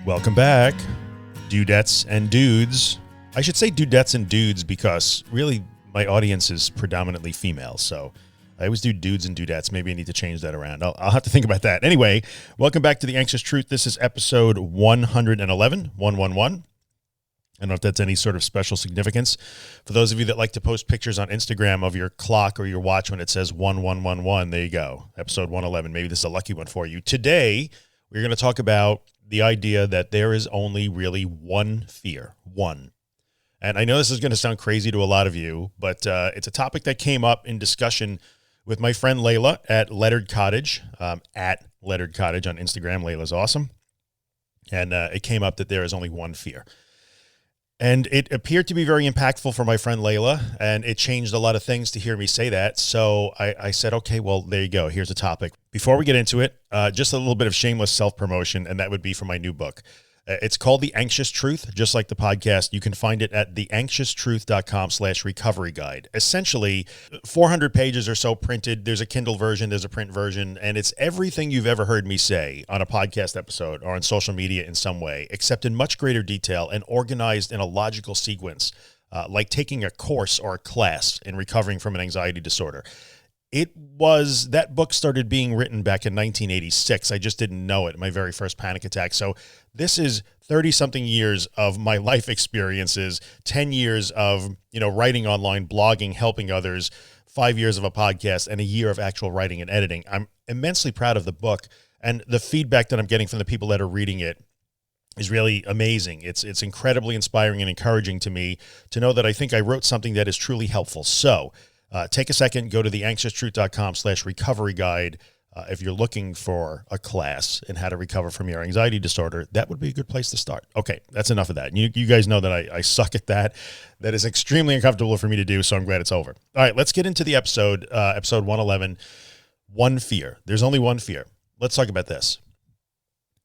Welcome back, dudettes and dudes. I should say dudettes and dudes because really my audience is predominantly female, so I always do dudes and dudettes. Maybe I need to change that around. I'll have to think about that. Anyway, welcome back to The Anxious Truth. This is episode 111, 111. I don't know if that's any sort of special significance. For those of you that like to post pictures on Instagram of your clock or your watch when it says 1111, there you go. Episode 111. Maybe this is a lucky one for you. Today, we're going to talk about the idea that there is only really one fear, one. And I know this is going to sound crazy to a lot of you, but it's a topic that came up in discussion with my friend Layla at Lettered Cottage, at Lettered Cottage on Instagram. Layla's awesome. And it came up that there is only one fear. And it appeared to be very impactful for my friend Layla, and it changed a lot of things to hear me say that. So I said, okay, well, there you go. Here's a topic. Before we get into it, just a little bit of shameless self-promotion, and that would be for my new book. It's called The Anxious Truth, just like the podcast. You can find it at theanxioustruth.com/recovery guide. Essentially, 400 pages or so printed. There's a Kindle version, there's a print version, and it's everything you've ever heard me say on a podcast episode or on social media in some way, except in much greater detail and organized in a logical sequence, like taking a course or a class in recovering from an anxiety disorder. That book started being written back in 1986. I just didn't know it, my very first panic attack. So this is 30-something years of my life experiences, 10 years of, writing online, blogging, helping others, 5 years of a podcast, and a year of actual writing and editing. I'm immensely proud of the book, and the feedback that I'm getting from the people that are reading it is really amazing. It's incredibly inspiring and encouraging to me to know that I think I wrote something that is truly helpful. So take a second, go to theanxioustruth.com/recovery guide. If you're looking for a class in how to recover from your anxiety disorder, that would be a good place to start. Okay, that's enough of that. You guys know that I suck at that. That is extremely uncomfortable for me to do, so I'm glad it's over. All right, let's get into the episode 111, one fear. There's only one fear. Let's talk about this.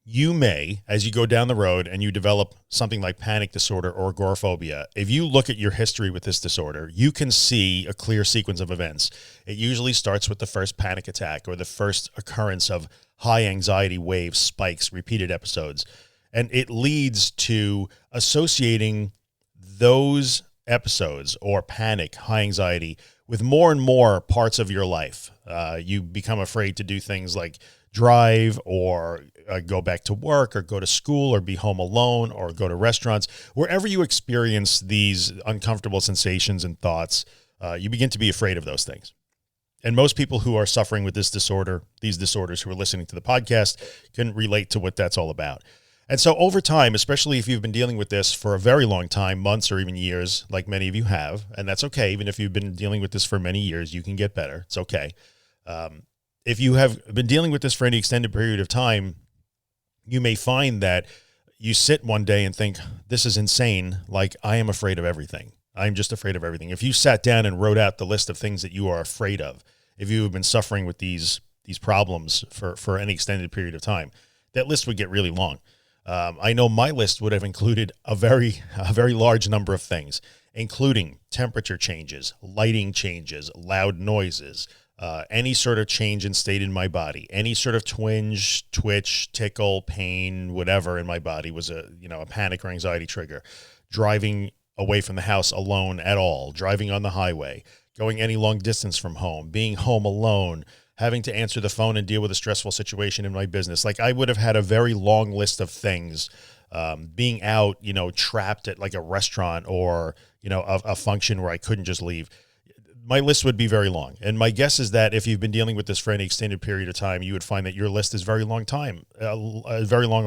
You may, as you go down the road and you develop something like panic disorder or agoraphobia, if you look at your history with this disorder, you can see a clear sequence of events. It usually starts with the first panic attack or the first occurrence of high anxiety waves, spikes, repeated episodes. And it leads to associating those episodes or panic, high anxiety, with more and more parts of your life. You become afraid to do things like drive or go back to work or go to school or be home alone or go to restaurants. Wherever you experience these uncomfortable sensations and thoughts, you begin to be afraid of those things. And most people who are suffering with this disorder, these disorders who are listening to the podcast, can relate to what that's all about. And so over time, especially if you've been dealing with this for a very long time, months or even years, like many of you have, and that's okay. Even if you've been dealing with this for many years, you can get better. It's okay. If you have been dealing with this for any extended period of time, you may find that you sit one day and think, this is insane. Like, I am afraid of everything. I'm just afraid of everything. If you sat down and wrote out the list of things that you are afraid of, if you have been suffering with these problems for any extended period of time, that list would get really long. I know my list would have included a very large number of things, including temperature changes, lighting changes, loud noises, any sort of change in state in my body, any sort of twinge, twitch, tickle, pain, whatever in my body was a panic or anxiety trigger. Driving away from the house alone at all, driving on the highway, going any long distance from home, being home alone, having to answer the phone and deal with a stressful situation in my business. Like, I would have had a very long list of things, being out, trapped at like a restaurant or, a function where I couldn't just leave. My list would be very long. And my guess is that if you've been dealing with this for any extended period of time, you would find that your list is very long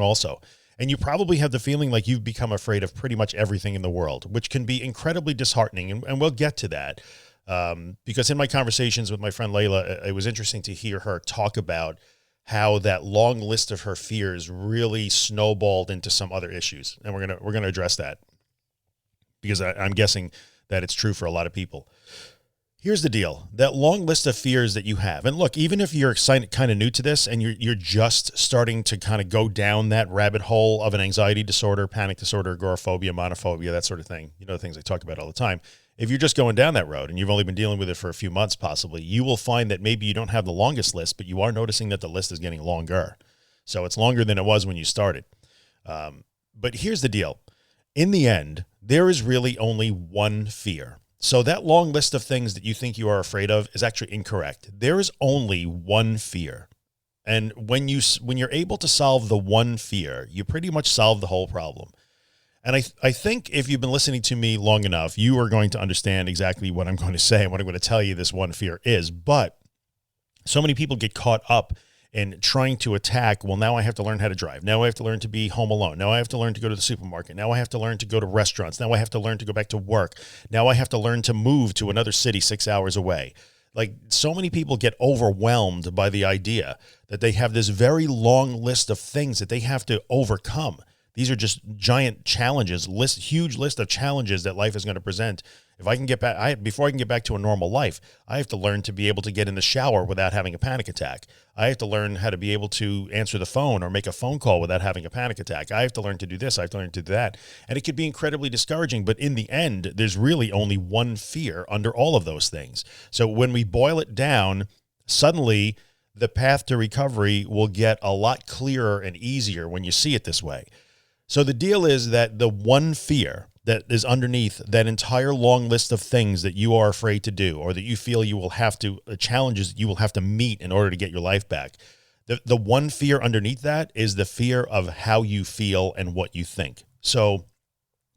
also. And you probably have the feeling like you've become afraid of pretty much everything in the world, which can be incredibly disheartening. And we'll get to that. Because in my conversations with my friend Layla, it was interesting to hear her talk about how that long list of her fears really snowballed into some other issues. And we're going to address that because I'm guessing that it's true for a lot of people. Here's the deal, that long list of fears that you have. And look, even if you're kind of new to this and you're just starting to kind of go down that rabbit hole of an anxiety disorder, panic disorder, agoraphobia, monophobia, that sort of thing, the things I talk about all the time. If you're just going down that road and you've only been dealing with it for a few months, possibly, you will find that maybe you don't have the longest list, but you are noticing that the list is getting longer. So it's longer than it was when you started. But here's the deal. In the end, there is really only one fear. So that long list of things that you think you are afraid of is actually incorrect. There is only one fear. And when you're able to solve the one fear, you pretty much solve the whole problem. And I think if you've been listening to me long enough, you are going to understand exactly what I'm going to say and what I'm going to tell you this one fear is. But so many people get caught up in trying to attack, well, now I have to learn how to drive. Now I have to learn to be home alone. Now I have to learn to go to the supermarket. Now I have to learn to go to restaurants. Now I have to learn to go back to work. Now I have to learn to move to another city 6 hours away. Like, so many people get overwhelmed by the idea that they have this very long list of things that they have to overcome. These are just giant challenges, huge list of challenges that life is going to present. If I can get back, before I can get back to a normal life, I have to learn to be able to get in the shower without having a panic attack. I have to learn how to be able to answer the phone or make a phone call without having a panic attack. I have to learn to do this. I have to learn to do that. And it could be incredibly discouraging, but in the end, there's really only one fear under all of those things. So when we boil it down, suddenly the path to recovery will get a lot clearer and easier when you see it this way. So the deal is that the one fear that is underneath that entire long list of things that you are afraid to do, or that you feel you will have to, challenges that you will have to meet in order to get your life back. The one fear underneath that is the fear of how you feel and what you think. So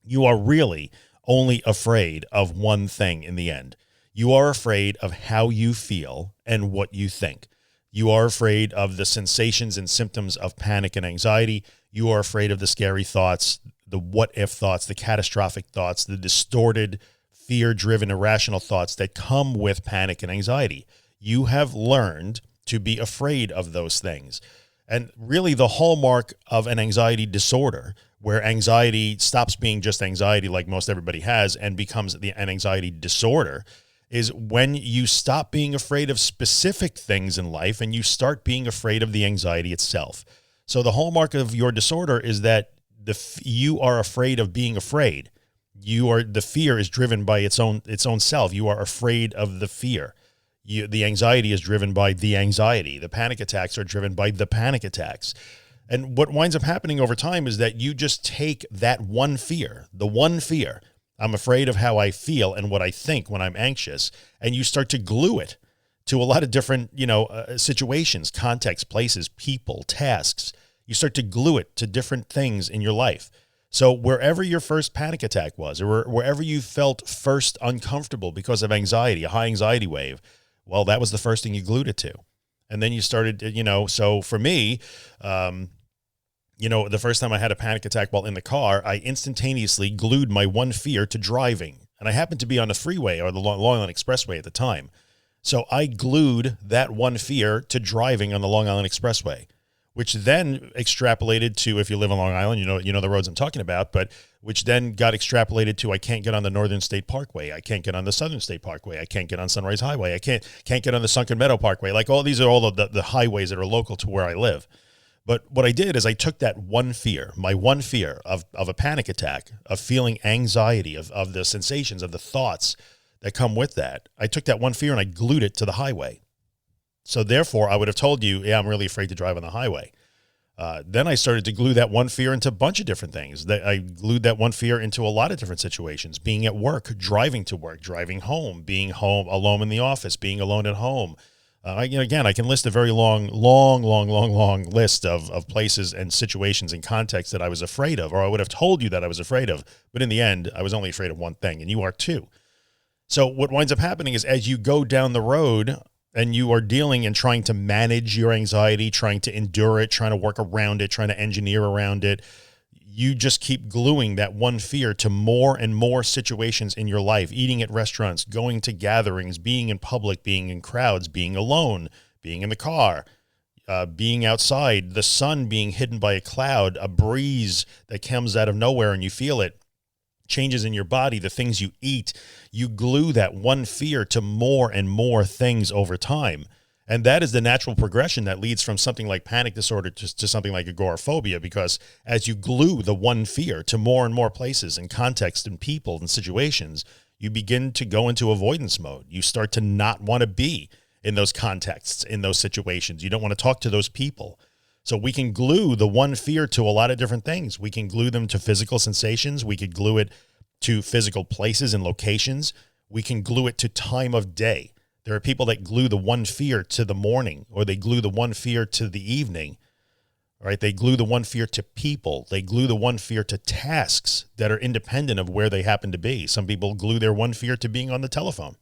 you are really only afraid of one thing in the end. You are afraid of how you feel and what you think. You are afraid of the sensations and symptoms of panic and anxiety. You are afraid of the scary thoughts, the what-if thoughts, the catastrophic thoughts, the distorted, fear-driven, irrational thoughts that come with panic and anxiety. You have learned to be afraid of those things. And really the hallmark of an anxiety disorder, where anxiety stops being just anxiety like most everybody has and becomes an anxiety disorder, is when you stop being afraid of specific things in life and you start being afraid of the anxiety itself. So the hallmark of your disorder is that you are afraid of being afraid. The fear is driven by its own self. You are afraid of the fear. The anxiety is driven by the anxiety. The panic attacks are driven by the panic attacks. And what winds up happening over time is that you just take that one fear, the one fear, I'm afraid of how I feel and what I think when I'm anxious, and you start to glue it to a lot of different, situations, contexts, places, people, tasks. You start to glue it to different things in your life. So wherever your first panic attack was, or wherever you felt first uncomfortable because of anxiety, a high anxiety wave, well, that was the first thing you glued it to. And then you started, so for me, the first time I had a panic attack while in the car, I instantaneously glued my one fear to driving. And I happened to be on the freeway or the Long Island Expressway at the time. So I glued that one fear to driving on the Long Island Expressway, which then extrapolated to, if you live on Long Island, you know the roads I'm talking about, but which then got extrapolated to, I can't get on the Northern State Parkway. I can't get on the Southern State Parkway. I can't get on Sunrise Highway. I can't get on the Sunken Meadow Parkway. Like, all these are all of the highways that are local to where I live. But what I did is I took that one fear, my one fear of a panic attack, of feeling anxiety, of the sensations, of the thoughts that come with that. I took that one fear and I glued it to the highway. So therefore, I would have told you, yeah, I'm really afraid to drive on the highway. Then I started to glue that one fear into a bunch of different things. I glued that one fear into a lot of different situations: being at work, driving to work, driving home, being home alone in the office, being alone at home. Again, I can list a very long list of places and situations and contexts that I was afraid of, or I would have told you that I was afraid of. But in the end, I was only afraid of one thing, and you are too. So what winds up happening is, as you go down the road and you are dealing and trying to manage your anxiety, trying to endure it, trying to work around it, trying to engineer around it, you just keep gluing that one fear to more and more situations in your life: eating at restaurants, going to gatherings, being in public, being in crowds, being alone, being in the car, being outside, the sun being hidden by a cloud, a breeze that comes out of nowhere and you feel it, changes in your body, the things you eat. You glue that one fear to more and more things over time. And that is the natural progression that leads from something like panic disorder to something like agoraphobia, because as you glue the one fear to more and more places and contexts and people and situations, you begin to go into avoidance mode. You start to not want to be in those contexts, in those situations. You don't want to talk to those people. So we can glue the one fear to a lot of different things. We can glue them to physical sensations. We could glue it to physical places and locations. We can glue it to time of day. There are people that glue the one fear to the morning, or they glue the one fear to the evening, right? They glue the one fear to people. They glue the one fear to tasks that are independent of where they happen to be. Some people glue their one fear to being on the telephone,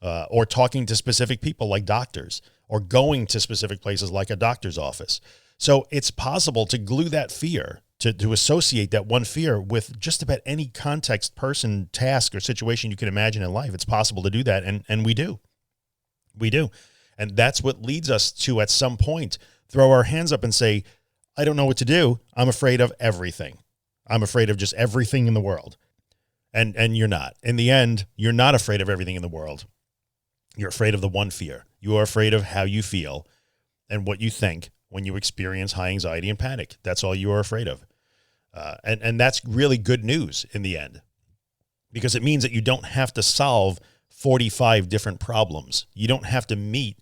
or talking to specific people like doctors, or going to specific places like a doctor's office. So it's possible to glue that fear, to associate that one fear with just about any context, person, task, or situation you can imagine in life. It's possible to do that, and we do. We do. And that's what leads us to, at some point, throw our hands up and say, I don't know what to do. I'm afraid of everything. I'm afraid of just everything in the world. And you're not. In the end, you're not afraid of everything in the world. You're afraid of the one fear. You are afraid of how you feel and what you think when you experience high anxiety and panic. That's all you are afraid of. And that's really good news in the end, because it means that you don't have to solve 45 different problems. You don't have to meet,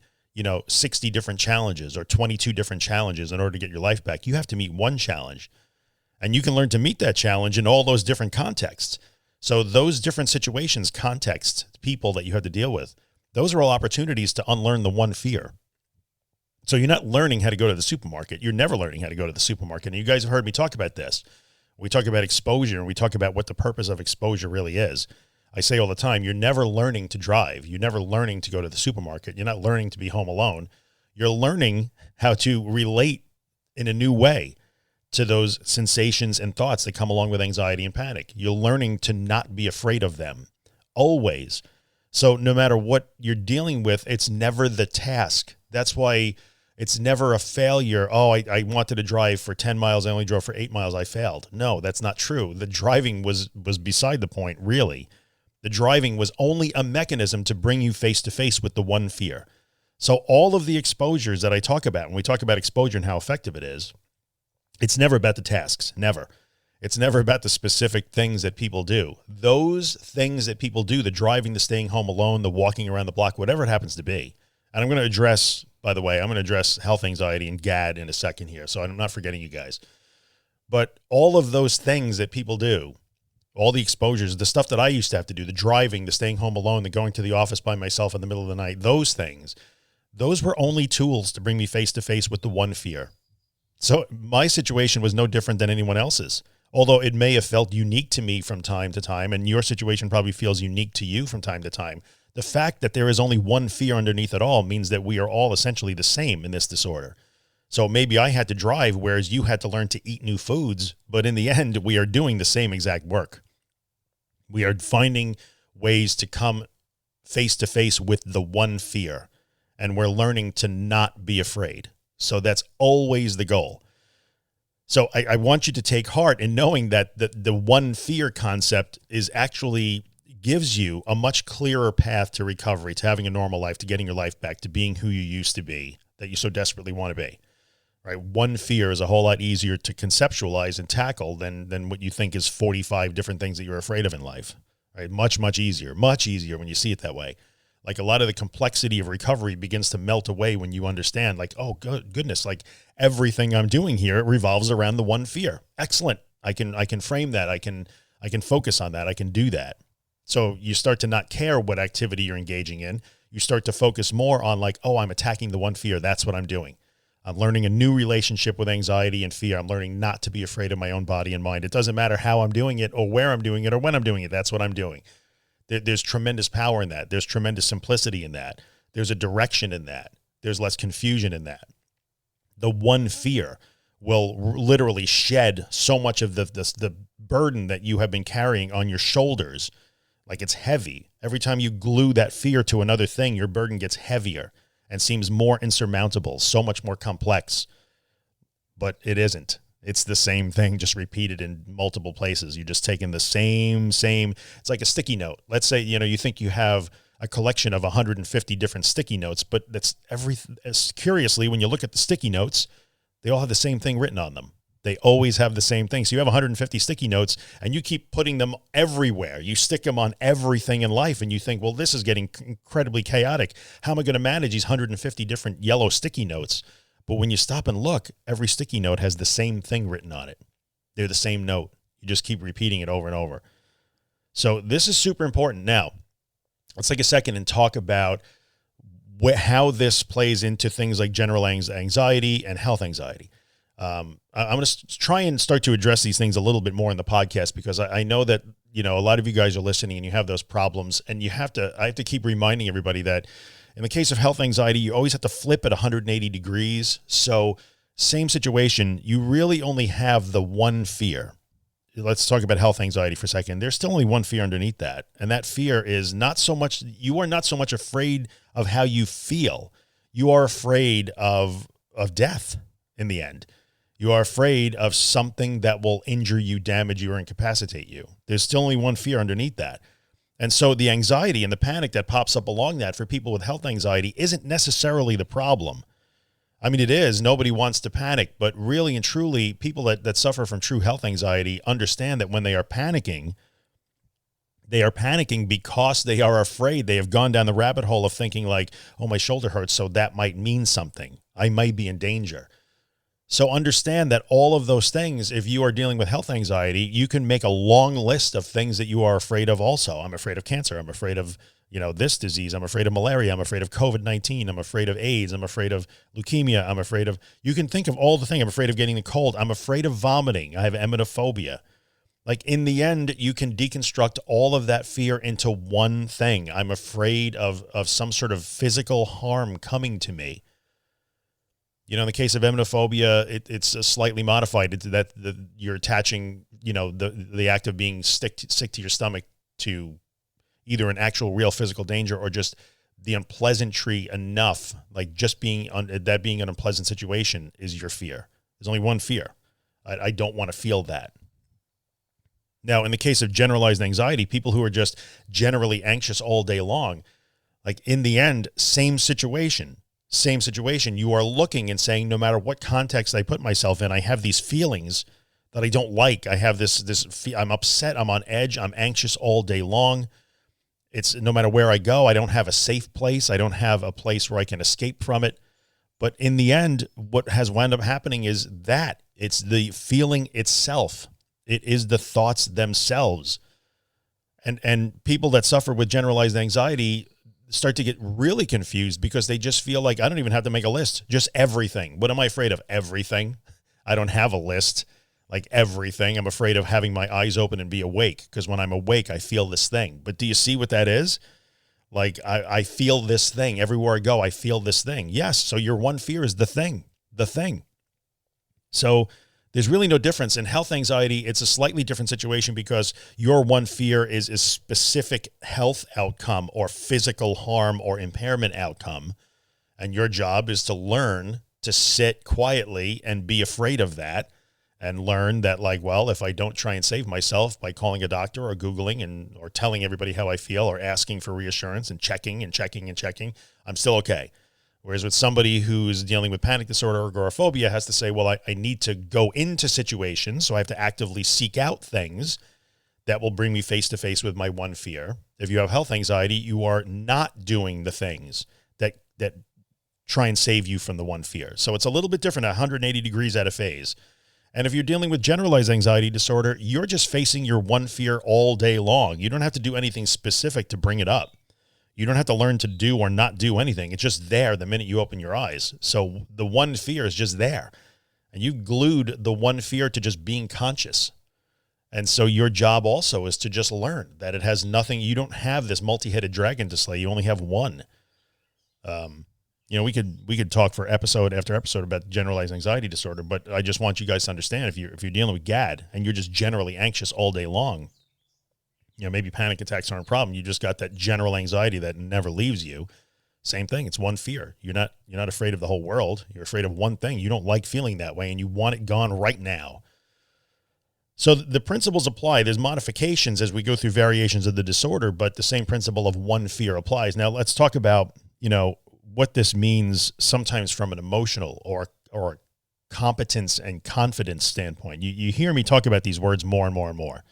60 different challenges or 22 different challenges in order to get your life back. You have to meet one challenge, and you can learn to meet that challenge in all those different contexts. So those different situations, contexts, people that you have to deal with, those are all opportunities to unlearn the one fear. So you're not learning how to go to the supermarket. You're never learning how to go to the supermarket. And you guys have heard me talk about this. We talk about exposure, and we talk about what the purpose of exposure really is. I say all the time, you're never learning to drive. You're never learning to go to the supermarket. You're not learning to be home alone. You're learning how to relate in a new way to those sensations and thoughts that come along with anxiety and panic. You're learning to not be afraid of them, always. So no matter what you're dealing with, it's never the task. That's why it's never a failure. Oh, I wanted to drive for 10 miles. I only drove for 8 miles. I failed. No, that's not true. The driving was beside the point, really. The driving was only a mechanism to bring you face to face with the one fear. So all of the exposures that I talk about, when we talk about exposure and how effective it is, it's never about the tasks, never. It's never about the specific things that people do. Those things that people do, the driving, the staying home alone, the walking around the block, whatever it happens to be. And I'm going to address, by the way, I'm going to address health anxiety and GAD in a second here, so I'm not forgetting you guys. But all of those things that people do, all the exposures, the stuff that I used to have to do, the driving, the staying home alone, the going to the office by myself in the middle of the night, those things, those were only tools to bring me face to face with the one fear. So my situation was no different than anyone else's, although it may have felt unique to me from time to time, and your situation probably feels unique to you from time to time. The fact that there is only one fear underneath it all means that we are all essentially the same in this disorder. So maybe I had to drive, whereas you had to learn to eat new foods, but in the end, we are doing the same exact work. We are finding ways to come face to face with the one fear, and we're learning to not be afraid. So that's always the goal. So I want you to take heart in knowing that the one fear concept is actually gives you a much clearer path to recovery, to having a normal life, to getting your life back, to being who you used to be, that you so desperately want to be. Right? One fear is a whole lot easier to conceptualize and tackle than what you think is 45 different things that you're afraid of in life. Right? Much easier when you see it that way. Like a lot of the complexity of recovery begins to melt away when you understand, like, oh, goodness, like everything I'm doing here revolves around the one fear. Excellent. I can frame that. I can focus on that. I can do that. So you start to not care what activity you're engaging in. You start to focus more on like, oh, I'm attacking the one fear. That's what I'm doing. I'm learning a new relationship with anxiety and fear. I'm learning not to be afraid of my own body and mind. It doesn't matter how I'm doing it or where I'm doing it or when I'm doing it. That's what I'm doing. There's tremendous power in that. There's tremendous simplicity in that. There's a direction in that. There's less confusion in that. The one fear will literally shed so much of the burden that you have been carrying on your shoulders. Like it's heavy. Every time you glue that fear to another thing, your burden gets heavier and seems more insurmountable, so much more complex. But it isn't. It's the same thing, just repeated in multiple places. You're just taking the same, it's like a sticky note. Let's say, you think you have a collection of 150 different sticky notes, but that's curiously, when you look at the sticky notes, they all have the same thing written on them. They always have the same thing. So you have 150 sticky notes and you keep putting them everywhere. You stick them on everything in life and you think, well, this is getting incredibly chaotic. How am I going to manage these 150 different yellow sticky notes? But when you stop and look, every sticky note has the same thing written on it. They're the same note. You just keep repeating it over and over. So this is super important. Now, let's take a second and talk about how this plays into things like general anxiety and health anxiety. I'm going to try and start to address these things a little bit more in the podcast, because I know that, a lot of you guys are listening and you have those problems, and I have to keep reminding everybody that in the case of health anxiety, you always have to flip at 180 degrees. So same situation, you really only have the one fear. Let's talk about health anxiety for a second. There's still only one fear underneath that. And that fear is you are not so much afraid of how you feel. You are afraid of death in the end. You are afraid of something that will injure you, damage you, or incapacitate you. There's still only one fear underneath that. And so the anxiety and the panic that pops up along that for people with health anxiety isn't necessarily the problem. I mean, it is. Nobody wants to panic, but really and truly, people that suffer from true health anxiety understand that when they are panicking because they are afraid. They have gone down the rabbit hole of thinking like, oh, my shoulder hurts, so that might mean something. I might be in danger. So understand that all of those things, if you are dealing with health anxiety, you can make a long list of things that you are afraid of also. I'm afraid of cancer. I'm afraid of this disease. I'm afraid of malaria. I'm afraid of COVID-19. I'm afraid of AIDS. I'm afraid of leukemia. You can think of all the things. I'm afraid of getting the cold. I'm afraid of vomiting. I have emetophobia. Like, in the end, you can deconstruct all of that fear into one thing. I'm afraid of some sort of physical harm coming to me. In the case of emetophobia, it's slightly modified. It's that you're attaching, the act of being sick to your stomach to either an actual real physical danger or just the unpleasantry enough, like just being an unpleasant situation is your fear. There's only one fear. I don't want to feel that. Now, in the case of generalized anxiety, people who are just generally anxious all day long, like, in the end, same situation. You are looking and saying, no matter what context I put myself in, I have these feelings that I don't like. I have I'm upset. I'm on edge. I'm anxious all day long. It's no matter where I go, I don't have a safe place. I don't have a place where I can escape from it. But in the end, what has wound up happening is that it's the feeling itself. It is the thoughts themselves. And people that suffer with generalized anxiety start to get really confused because they just feel like, I don't even have to make a list, just everything. What am I afraid of? Everything. I don't have a list, like everything. I'm afraid of having my eyes open and be awake, because when I'm awake, I feel this thing. But do you see what that is? Like, I feel this thing. Everywhere I go, I feel this thing. Yes, so your one fear is the thing. So there's really no difference. In health anxiety, it's a slightly different situation because your one fear is a specific health outcome or physical harm or impairment outcome. And your job is to learn to sit quietly and be afraid of that, and learn that, like, well, if I don't try and save myself by calling a doctor or Googling or telling everybody how I feel or asking for reassurance and checking, I'm still okay. Whereas with somebody who's dealing with panic disorder or agoraphobia has to say, well, I need to go into situations, so I have to actively seek out things that will bring me face to face with my one fear. If you have health anxiety, you are not doing the things that try and save you from the one fear. So it's a little bit different, 180 degrees out of phase. And if you're dealing with generalized anxiety disorder, you're just facing your one fear all day long. You don't have to do anything specific to bring it up. You don't have to learn to do or not do anything. It's just there the minute you open your eyes. So the one fear is just there. And you glued the one fear to just being conscious. And so your job also is to just learn that it has nothing. You don't have this multi-headed dragon to slay. You only have one. We could talk for episode after episode about generalized anxiety disorder, but I just want you guys to understand, if you're dealing with GAD and you're just generally anxious all day long, maybe panic attacks aren't a problem. You just got that general anxiety that never leaves you. Same thing. It's one fear. You're not afraid of the whole world. You're afraid of one thing. You don't like feeling that way, and you want it gone right now. So the principles apply. There's modifications as we go through variations of the disorder, but the same principle of one fear applies. Now let's talk about, what this means sometimes from an emotional or competence and confidence standpoint. You hear me talk about these words more and more and more.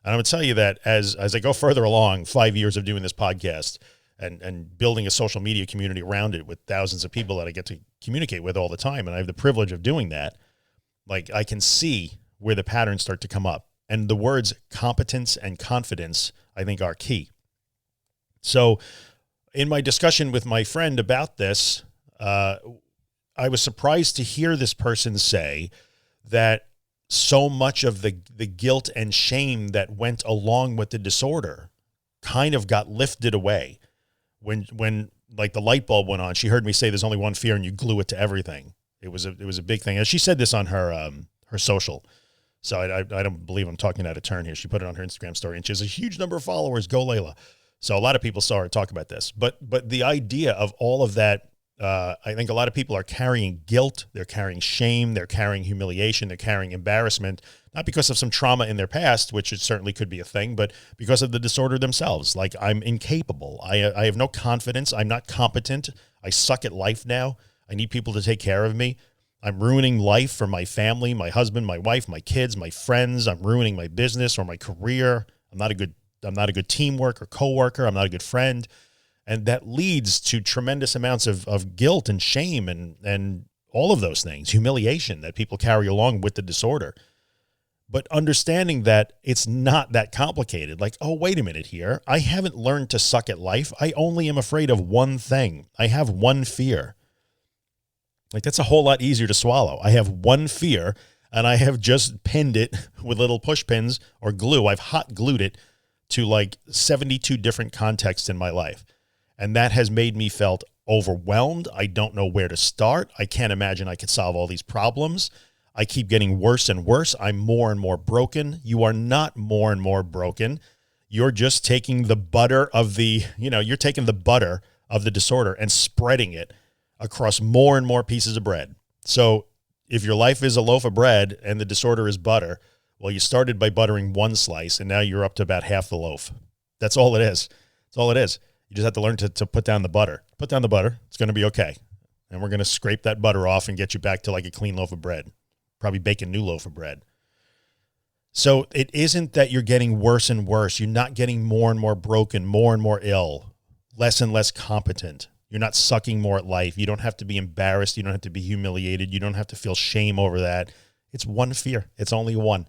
And I'm going to tell you that as I go further along, 5 years of doing this podcast, and building a social media community around it with thousands of people that I get to communicate with all the time. And I have the privilege of doing that. Like, I can see where the patterns start to come up. And the words competence and confidence, I think, are key. So in my discussion with my friend about this, I was surprised to hear this person say that so much of the guilt and shame that went along with the disorder kind of got lifted away. When like the light bulb went on, she heard me say there's only one fear and you glue it to everything. It was a big thing. And she said this on her social. So I don't believe I'm talking out of turn here. She put it on her Instagram story, and she has a huge number of followers. Go Layla. So a lot of people saw her talk about this, but the idea of all of that, I think a lot of people are carrying guilt. They're carrying shame. They're carrying humiliation. They're carrying embarrassment, not because of some trauma in their past, which it certainly could be a thing, but because of the disorder themselves. Like, I'm incapable. I have no confidence. I'm not competent. I suck at life now. I need people to take care of me. I'm ruining life for my family, my husband, my wife, my kids, my friends. I'm ruining my business or my career. I'm not a good team worker, coworker. I'm not a good friend. And that leads to tremendous amounts of guilt and shame and all of those things, humiliation that people carry along with the disorder. But understanding that it's not that complicated, like, oh, wait a minute here. I haven't learned to suck at life. I only am afraid of one thing. I have one fear. Like, that's a whole lot easier to swallow. I have one fear, and I have just pinned it with little push pins or glue. I've hot glued it to like 72 different contexts in my life. And that has made me felt overwhelmed. I don't know where to start. I can't imagine I could solve all these problems. I keep getting worse and worse. I'm more and more broken. You are not more and more broken. You're just taking the butter of you're taking the butter of the disorder and spreading it across more and more pieces of bread. So if your life is a loaf of bread and the disorder is butter, well, you started by buttering one slice and now you're up to about half the loaf. That's all it is. That's all it is. You just have to learn to put down the butter. Put down the butter. It's going to be okay. And we're going to scrape that butter off and get you back to like a clean loaf of bread. Probably bake a new loaf of bread. So it isn't that you're getting worse and worse. You're not getting more and more broken, more and more ill, less and less competent. You're not sucking more at life. You don't have to be embarrassed. You don't have to be humiliated. You don't have to feel shame over that. It's one fear. It's only one.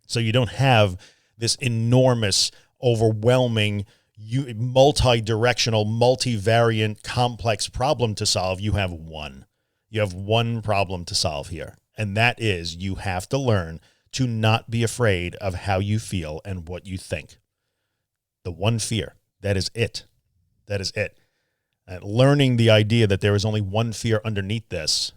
So you don't have this enormous, overwhelming, multi-directional, multivariant, complex problem to solve. You have one. You have one problem to solve here. And that is, you have to learn to not be afraid of how you feel and what you think. The one fear. That is it. That is it. And learning the idea that there is only one fear underneath this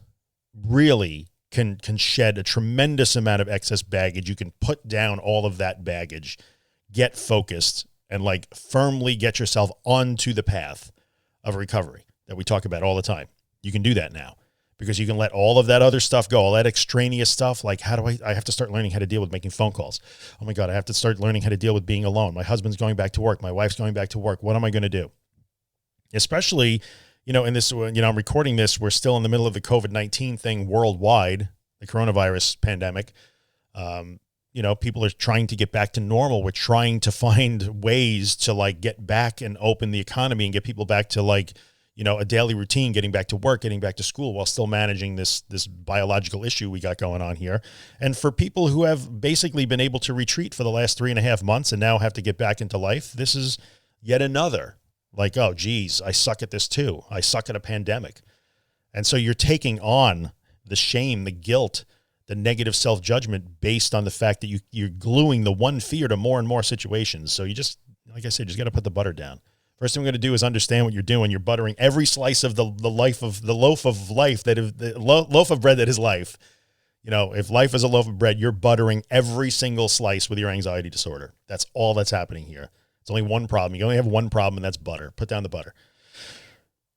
really can shed a tremendous amount of excess baggage. You can put down all of that baggage, get focused, and like firmly get yourself onto the path of recovery that we talk about all the time. You can do that now because you can let all of that other stuff go, all that extraneous stuff. Like, how do I have to start learning how to deal with making phone calls. Oh my God, I have to start learning how to deal with being alone. My husband's going back to work. My wife's going back to work. What am I going to do? Especially, in this, I'm recording this, we're still in the middle of the COVID-19 thing worldwide, the coronavirus pandemic. People are trying to get back to normal. We're trying to find ways to like get back and open the economy and get people back to like, a daily routine, getting back to work, getting back to school while still managing this biological issue we got going on here. And for people who have basically been able to retreat for the last 3.5 months and now have to get back into life, this is yet another like, oh, geez, I suck at this too. I suck at a pandemic. And so you're taking on the shame, the guilt, the negative self-judgment based on the fact that you're gluing the one fear to more and more situations. So you just, like I said, just got to put the butter down. First thing we're going to do is understand what you're doing. You're buttering every slice of the loaf of life the loaf of bread that is life. If life is a loaf of bread, you're buttering every single slice with your anxiety disorder. That's all that's happening here. It's only one problem. You only have one problem, and that's butter. Put down the butter.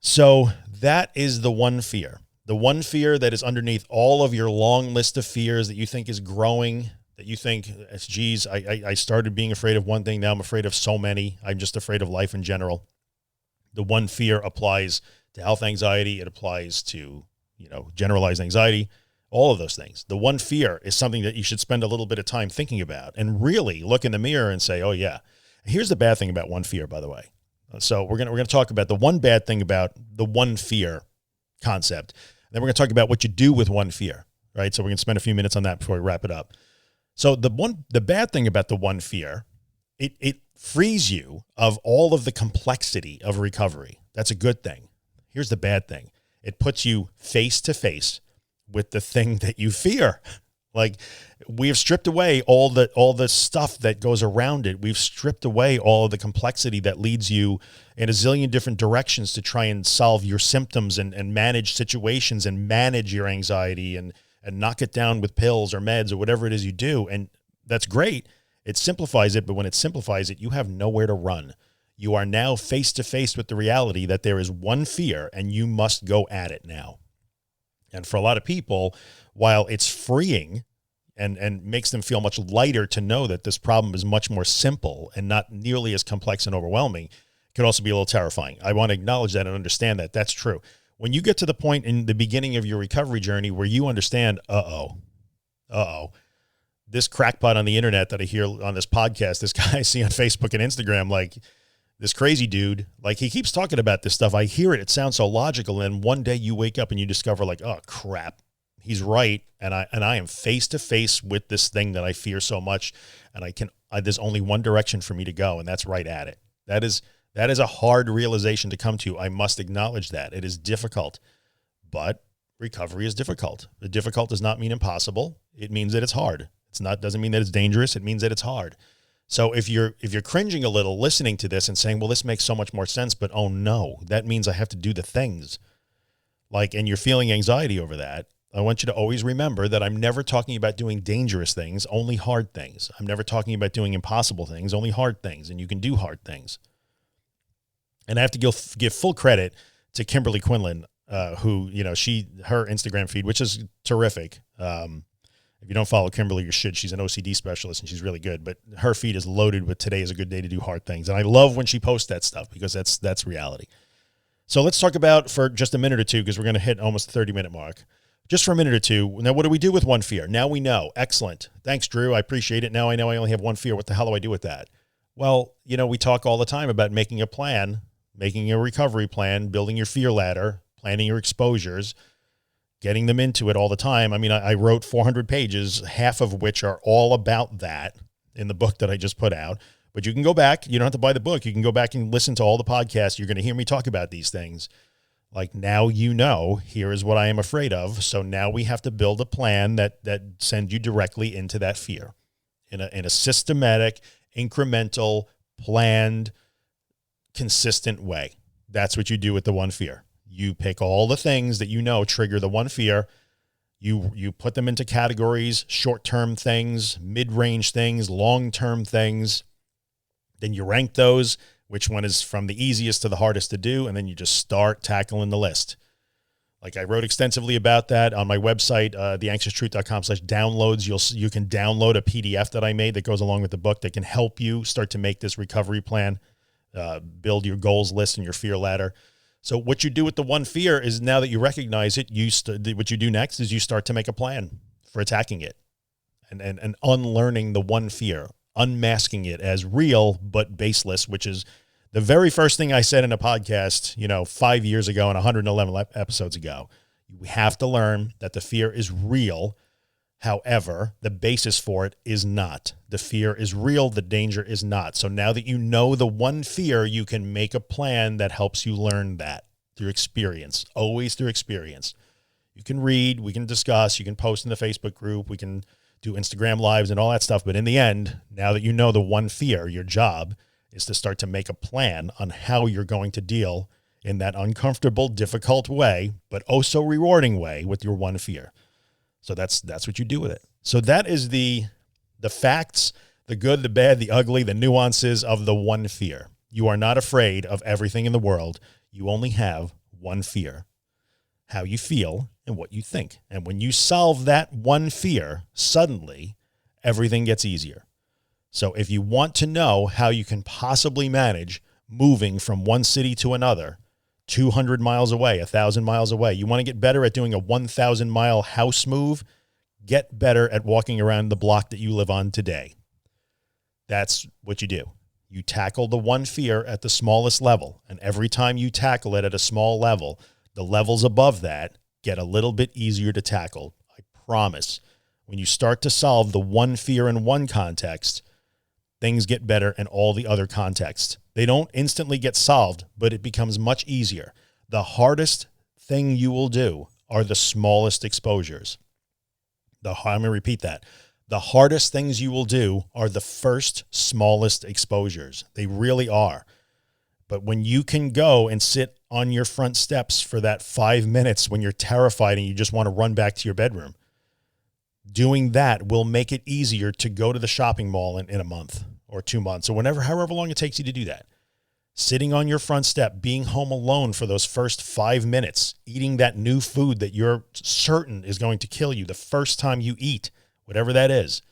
So that is the one fear. The one fear that is underneath all of your long list of fears that you think is growing, that you think, geez, I started being afraid of one thing. Now I'm afraid of so many. I'm just afraid of life in general. The one fear applies to health anxiety. It applies to, generalized anxiety, all of those things. The one fear is something that you should spend a little bit of time thinking about and really look in the mirror and say, oh, yeah. Here's the bad thing about one fear, by the way. So we're gonna talk about the one bad thing about the one fear concept. Then we're gonna talk about what you do with one fear, right? So we're gonna spend a few minutes on that before we wrap it up. So the bad thing about the one fear, it frees you of all of the complexity of recovery. That's a good thing. Here's the bad thing. It puts you face to face with the thing that you fear. Like, we have stripped away all the stuff that goes around it. We've stripped away all of the complexity that leads you in a zillion different directions to try and solve your symptoms and manage situations and manage your anxiety and knock it down with pills or meds or whatever it is you do. And that's great. It simplifies it, but when it simplifies it, you have nowhere to run. You are now face to face with the reality that there is one fear and you must go at it now. And for a lot of people, while it's freeing and makes them feel much lighter to know that this problem is much more simple and not nearly as complex and overwhelming, it can also be a little terrifying. I want to acknowledge that and understand that that's true. When you get to the point in the beginning of your recovery journey where you understand, this crackpot on the internet that I hear on this podcast, this guy I see on Facebook and Instagram, like this crazy dude, like he keeps talking about this stuff. I hear it. It sounds so logical. And one day you wake up and you discover like, oh crap, he's right. And I am face to face with this thing that I fear so much. And there's only one direction for me to go. And that's right at it. That is a hard realization to come to. I must acknowledge that it is difficult, but recovery is difficult. The difficult does not mean impossible. It means that it's hard. Doesn't mean that it's dangerous. It means that it's hard. So if you're cringing a little listening to this and saying, well, this makes so much more sense, but oh no, that means I have to do the things and you're feeling anxiety over that. I want you to always remember that I'm never talking about doing dangerous things, only hard things. I'm never talking about doing impossible things, only hard things. And you can do hard things. And I have to give full credit to Kimberly Quinlan, who, her Instagram feed, which is terrific. If you don't follow Kimberly, you should. She's an OCD specialist and she's really good, but her feed is loaded with today is a good day to do hard things. And I love when she posts that stuff because that's reality. So let's talk about for just a minute or two, because we're going to hit almost the 30-minute mark. Just for a minute or two. Now, what do we do with one fear? Now we know. Excellent. Thanks, Drew. I appreciate it. Now I know I only have one fear. What the hell do I do with that? Well, we talk all the time about making a plan, making a recovery plan, building your fear ladder, planning your exposures, getting them into it all the time. I mean, I wrote 400 pages, half of which are all about that in the book that I just put out. But you can go back. You don't have to buy the book. You can go back and listen to all the podcasts. You're going to hear me talk about these things. Like, now here is what I am afraid of. So now we have to build a plan that sends you directly into that fear in a systematic, incremental, planned, consistent way. That's what you do with the one fear. You pick all the things that trigger the one fear. You put them into categories, short-term things, mid-range things, long-term things. Then you rank those, which one is from the easiest to the hardest to do, and then you just start tackling the list. Like, I wrote extensively about that on my website, theanxioustruth.com/downloads. You can download a PDF that I made that goes along with the book that can help you start to make this recovery plan, build your goals list and your fear ladder. So what you do with the one fear is, now that you recognize it, what you do next is you start to make a plan for attacking it and unlearning the one fear, unmasking it as real but baseless, which is the very first thing I said in a podcast, 5 years ago and 111 episodes ago. You have to learn that the fear is real. However, the basis for it is not. The fear is real. The danger is not. So now that you know the one fear, you can make a plan that helps you learn that through experience, always through experience. You can read, we can discuss, you can post in the Facebook group, we can do Instagram lives and all that stuff. But in the end, now that you know the one fear, your job is to start to make a plan on how you're going to deal in that uncomfortable, difficult way, but oh so rewarding way with your one fear. So that's what you do with it. So that is the facts, the good, the bad, the ugly, the nuances of the one fear. You are not afraid of everything in the world. You only have one fear, how you feel and what you think. And when you solve that one fear, suddenly everything gets easier. So if you want to know how you can possibly manage moving from one city to another, 200 miles away, 1,000 miles away, you want to get better at doing a 1,000-mile house move, get better at walking around the block that you live on today. That's what you do. You tackle the one fear at the smallest level. And every time you tackle it at a small level, the levels above that get a little bit easier to tackle. I promise. When you start to solve the one fear in one context, things get better in all the other contexts. They don't instantly get solved, but it becomes much easier. The hardest thing you will do are the smallest exposures. I'm going to repeat that. The hardest things you will do are the first smallest exposures. They really are. But when you can go and sit on your front steps for that 5 minutes when you're terrified and you just want to run back to your bedroom, doing that will make it easier to go to the shopping mall in a month or 2 months or however long it takes you to do that. Sitting on your front step, being home alone for those first 5 minutes, eating that new food that you're certain is going to kill you the first time you eat, whatever that is,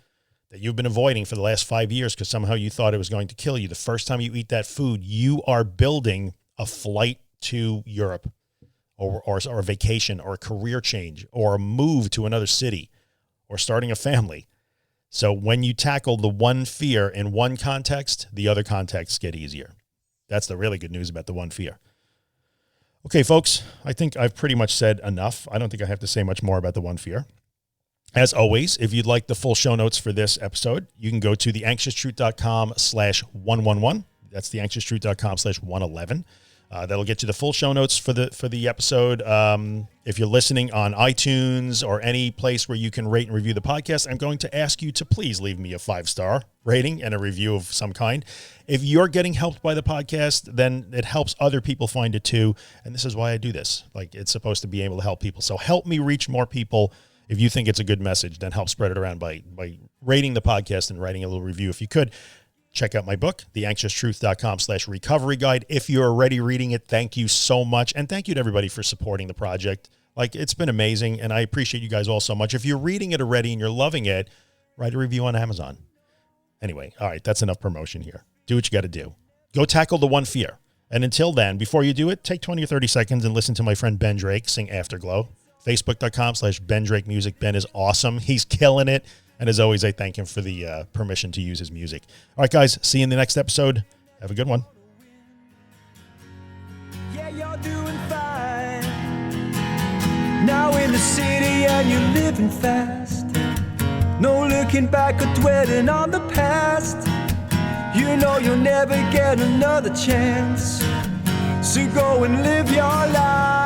that you've been avoiding for the last 5 years because somehow you thought it was going to kill you. The first time you eat that food, you are building a flight to Europe or a vacation or a career change or a move to another city or starting a family. So when you tackle the one fear in one context, the other contexts get easier. That's the really good news about the one fear. Okay, folks, I think I've pretty much said enough. I don't think I have to say much more about the one fear. As always, if you'd like the full show notes for this episode, you can go to theanxioustruth.com/111. That's theanxioustruth.com/111. That'll get you the full show notes for the episode. If you're listening on iTunes or any place where you can rate and review the podcast, I'm going to ask you to please leave me a 5-star rating and a review of some kind. If you're getting helped by the podcast, then it helps other people find it too. And this is why I do this. Like, it's supposed to be able to help people. So help me reach more people. If you think it's a good message, then help spread it around by rating the podcast and writing a little review if you could. Check out my book, theanxioustruth.com/recovery guide. If you're already reading it, thank you so much. And thank you to everybody for supporting the project. Like, it's been amazing, and I appreciate you guys all so much. If you're reading it already and you're loving it, write a review on Amazon. Anyway, all right, that's enough promotion here. Do what you got to do. Go tackle the one fear. And until then, before you do it, take 20 or 30 seconds and listen to my friend Ben Drake sing Afterglow. Facebook.com/Ben Drake Music. Ben is awesome. He's killing it. And as always, I thank him for the permission to use his music. All right, guys, see you in the next episode. Have a good one. Yeah, you're doing fine. Now in the city and you're living fast. No looking back or dwelling on the past. You know you'll never get another chance. So go and live your life.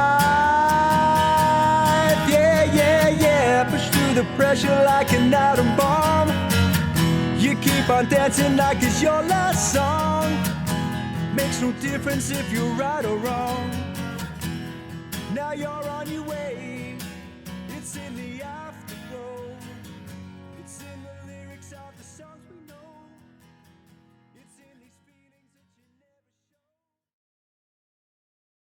Push through the pressure like an atom bomb. You keep on dancing like it's your last song. Makes no difference if you're right or wrong. Now you're on your way. It's in the afterglow.